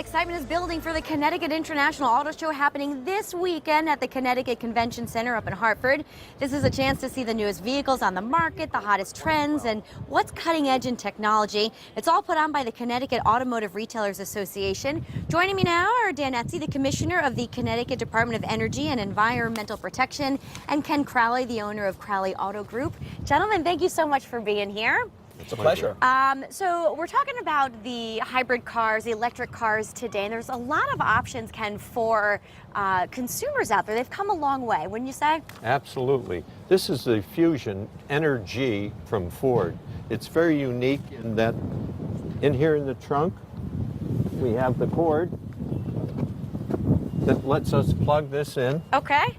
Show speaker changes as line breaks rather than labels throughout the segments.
excitement is building for the Connecticut International Auto Show happening this weekend at the Connecticut Convention Center up in Hartford. This is a chance to see the newest vehicles on the market, the hottest trends, and what's cutting edge in technology. It's all put on by the Connecticut Automotive Retailers Association. Joining me now are Dan Etzy, the Commissioner of the Connecticut Department of Energy and Environmental Protection, and Ken Crowley, the owner of Crowley Auto Group. Gentlemen, thank you so much for being here.
It's a pleasure.
So we're talking about the hybrid cars, the electric cars today, and there's a lot of options, Ken, for consumers out there. They've come a long way, wouldn't you say?
Absolutely. This is the Fusion Energy from Ford. It's very unique in that in here in the trunk, we have the cord that lets us plug this in.
Okay.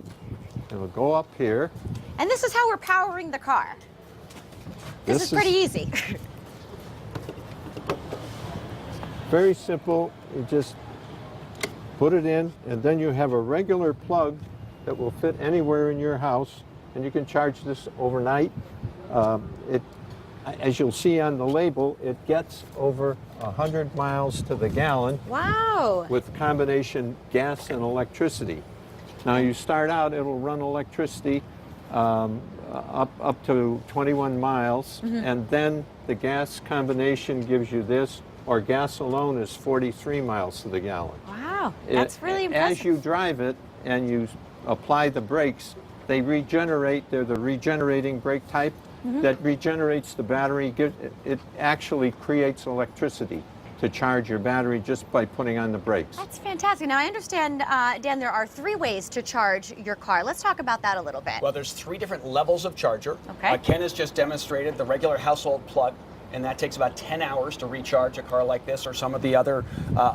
It'll go up here.
And this is how we're powering the car. This is pretty easy.
Very simple. You just put it in, and then you have a regular plug that will fit anywhere in your house, and you can charge this overnight. As you'll see on the label, it gets over 100 miles to the gallon.
Wow.
With combination gas and electricity. Now you start out, it'll run electricity up to 21 miles, and then the gas combination gives you this, or gas alone is 43 miles to the gallon.
Wow, that's really impressive.
As you drive it and you apply the brakes, they regenerate. They're the regenerating brake type that regenerates the battery. It actually creates electricity to charge your battery just by putting on the brakes.
That's fantastic. Now, I understand, Dan, there are 3 ways to charge your car. Let's talk about that a little bit.
Well, there's 3 different levels of charger.
Okay.
Ken has just demonstrated the regular household plug, and that takes about 10 hours to recharge a car like this or some of the other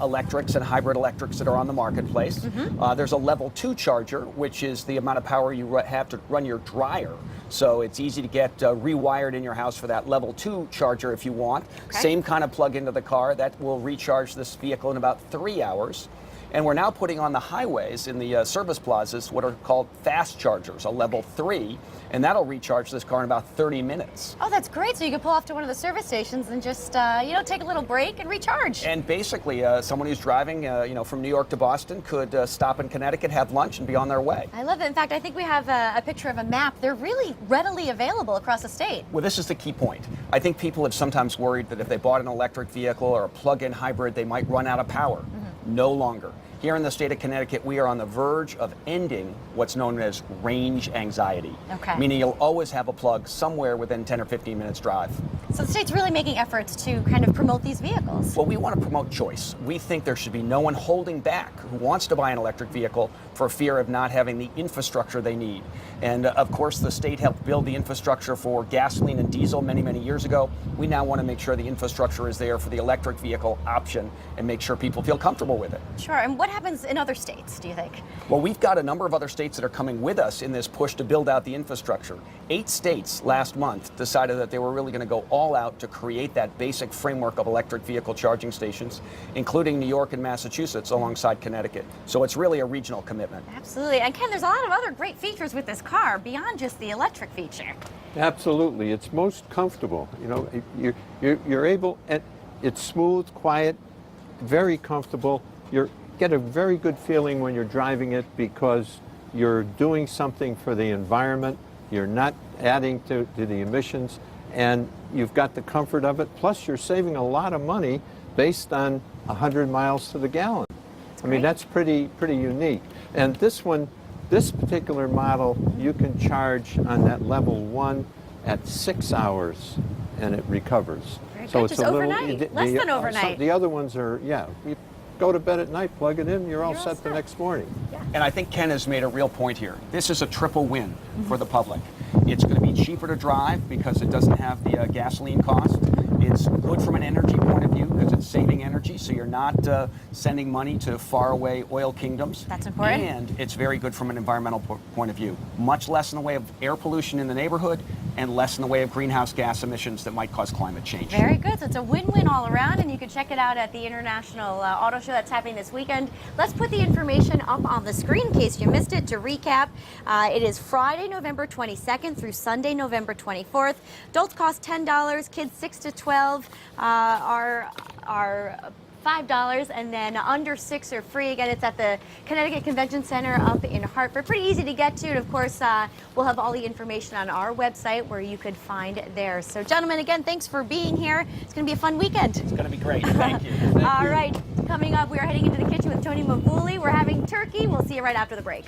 electrics and hybrid electrics that are on the marketplace. There's a level 2 charger, which is the amount of power you have to run your dryer. So it's easy to get rewired in your house for that level 2 charger if you want.
Okay.
Same kind of plug into the car. That will recharge this vehicle in about 3 hours. And we're now putting on the highways in the service plazas what are called fast chargers, a level 3, and that'll recharge this car in about 30 minutes.
Oh, that's great. So you can pull off to one of the service stations and just, take a little break and recharge.
And basically, someone who's driving, from New York to Boston could stop in Connecticut, have lunch, and be on their way.
I love it. In fact, I think we have a picture of a map. They're really readily available across the state.
Well, this is the key point. I think people have sometimes worried that if they bought an electric vehicle or a plug-in hybrid, they might run out of power. No longer. Here in the state of Connecticut, we are on the verge of ending what's known as range anxiety.
Okay.
Meaning you'll always have a plug somewhere within 10 or 15 minutes drive.
So the state's really making efforts to kind of promote these vehicles.
Well, we want to promote choice. We think there should be no one holding back who wants to buy an electric vehicle for fear of not having the infrastructure they need. And of course, the state helped build the infrastructure for gasoline and diesel many, many years ago. We now want to make sure the infrastructure is there for the electric vehicle option and make sure people feel comfortable with it.
Sure. And what happens in other states, do you think?
Well, we've got a number of other states that are coming with us in this push to build out the infrastructure. 8 states last month decided that they were really going to go all out to create that basic framework of electric vehicle charging stations, including New York and Massachusetts alongside Connecticut. So it's really a regional commitment.
Absolutely. And Ken, there's a lot of other great features with this car beyond just the electric feature.
Absolutely. It's most comfortable. You're able, and it's smooth, quiet, very comfortable. You get a very good feeling when you're driving it because you're doing something for the environment. You're not adding to the emissions, and you've got the comfort of it. Plus, you're saving a lot of money based on 100 miles to the gallon. I mean, that's pretty unique. And this particular model, you can charge on that level 1 at 6 hours, and it recovers.
Very
So
good.
it's
Just
a little
overnight, less than overnight.
The other ones are, you go to bed at night, plug it in, you're all set the next morning.
Yeah.
And I think Ken has made a real point here. This is a triple win for the public. It's going to be cheaper to drive because it doesn't have the gasoline cost. It's good from an energy point of view because it's saving energy, so you're not sending money to faraway oil kingdoms.
That's important.
And it's very good from an environmental point of view. Much less in the way of air pollution in the neighborhood and less in the way of greenhouse gas emissions that might cause climate change.
Very good. So it's a win-win all around, and you can check it out at the International Auto Show that's happening this weekend. Let's put the information up on the screen in case you missed it. To recap, it is Friday, November 22nd through Sunday, November 24th. Adults cost $10, kids 6 to 12 are $5, and then under 6 are free. Again, it's at the Connecticut Convention Center up in Hartford. Pretty easy to get to, and of course, we'll have all the information on our website where you could find there. So, gentlemen, again, thanks for being here. It's going to be a fun weekend.
It's going to be great. Thank you.
All right, coming up, we are heading into the kitchen with Tony Mavuli. We're having turkey. We'll see you right after the break.